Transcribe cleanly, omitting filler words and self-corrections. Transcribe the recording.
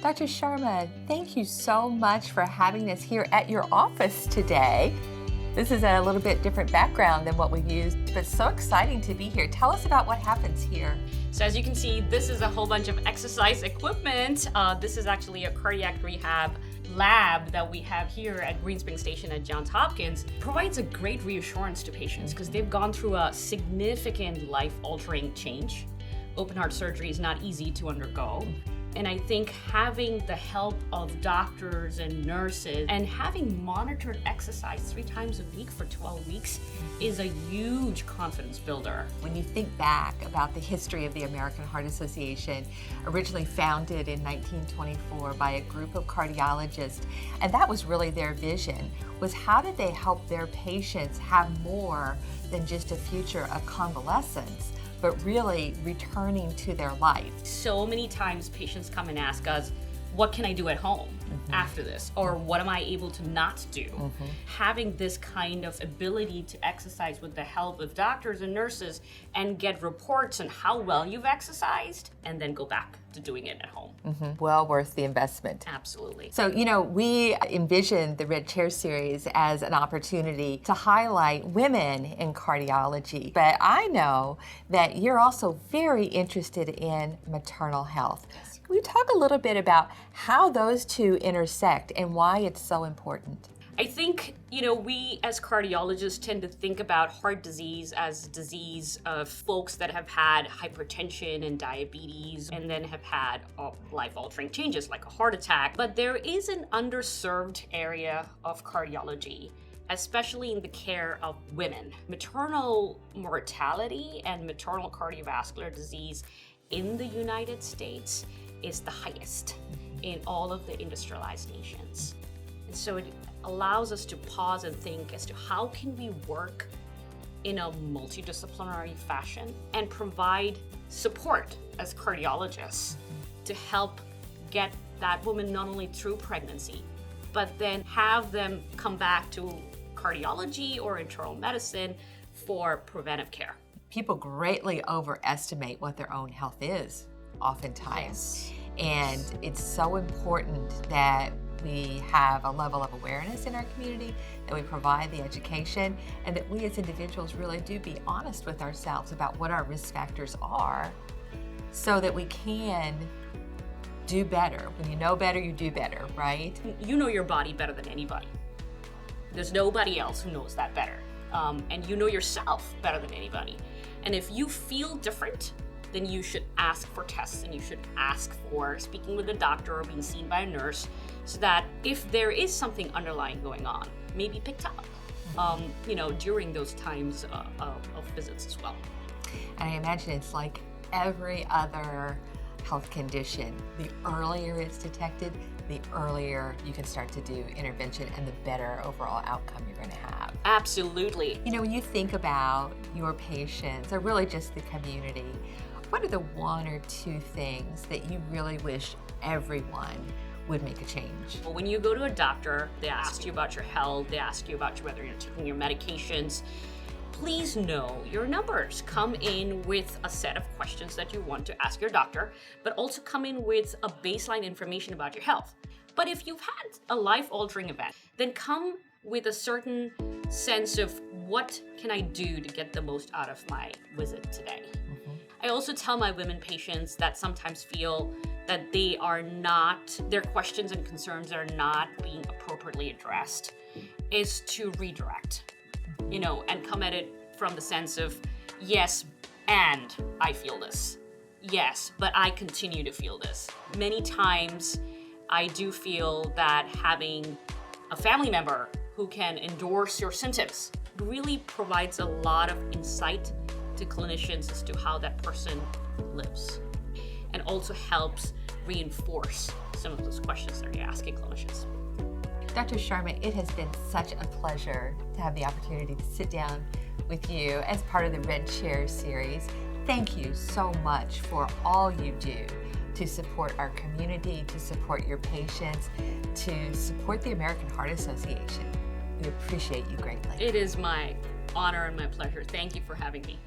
Dr. Sharma, thank you so much for having us here at your office today. This is a little bit different background than what we've used, but so exciting to be here. Tell us about what happens here. So as you can see, this is a whole bunch of exercise equipment. This is actually a cardiac rehab lab that we have here at Green Spring Station at Johns Hopkins. Provides a great reassurance to patients because they've gone through a significant life-altering change. Open heart surgery is not easy to undergo. And I think having the help of doctors and nurses and having monitored exercise 3 times a week for 12 weeks is a huge confidence builder. When you think back about the history of the American Heart Association, originally founded in 1924 by a group of cardiologists, and that was really their vision, was how did they help their patients have more than just a future of convalescence, but really returning to their life. So many times patients come and ask us, what can I do at home after this? Or what am I able to not do? Having this kind of ability to exercise with the help of doctors and nurses and get reports on how well you've exercised and then go back to doing it at home. Well worth the investment. Absolutely. So, we envisioned the Red Chair Series as an opportunity to highlight women in cardiology, but I know that you're also very interested in maternal health. Yes. Can we talk a little bit about how those two intersect and why it's so important? I think, we as cardiologists tend to think about heart disease as a disease of folks that have had hypertension and diabetes and then have had life-altering changes like a heart attack. But there is an underserved area of cardiology, especially in the care of women. Maternal mortality and maternal cardiovascular disease in the United States is the highest in all of the industrialized nations. And so it allows us to pause and think as to how can we work in a multidisciplinary fashion and provide support as cardiologists to help get that woman not only through pregnancy, but then have them come back to cardiology or internal medicine for preventive care. People greatly overestimate what their own health is, oftentimes. Yes. And it's so important that we have a level of awareness in our community, that we provide the education, and that we as individuals really do be honest with ourselves about what our risk factors are so that we can do better. When you know better, you do better, right? You know your body better than anybody. There's nobody else who knows that better. And you know yourself better than anybody. And if you feel different, then you should ask for tests and you should ask for speaking with a doctor or being seen by a nurse so that if there is something underlying going on, maybe picked up, during those times of visits as well. And I imagine it's like every other health condition. The earlier it's detected, the earlier you can start to do intervention and the better overall outcome you're going to have. Absolutely. When you think about your patients or really just the community, what are the 1 or 2 things that you really wish everyone would make a change? Well, when you go to a doctor, they ask you about your health, they ask you about whether you're taking your medications. Please know your numbers. Come in with a set of questions that you want to ask your doctor, but also come in with a baseline information about your health. But if you've had a life-altering event, then come with a certain sense of what can I do to get the most out of my visit today. I also tell my women patients that sometimes feel that their questions and concerns are not being appropriately addressed, is to redirect, and come at it from the sense of, yes, and I feel this. Yes, but I continue to feel this. Many times I do feel that having a family member who can endorse your symptoms really provides a lot of insight to clinicians as to how that person lives, and also helps reinforce some of those questions that you're asking clinicians. Dr. Sharma, it has been such a pleasure to have the opportunity to sit down with you as part of the Red Chair series. Thank you so much for all you do to support our community, to support your patients, to support the American Heart Association. We appreciate you greatly. It is my honor and my pleasure. Thank you for having me.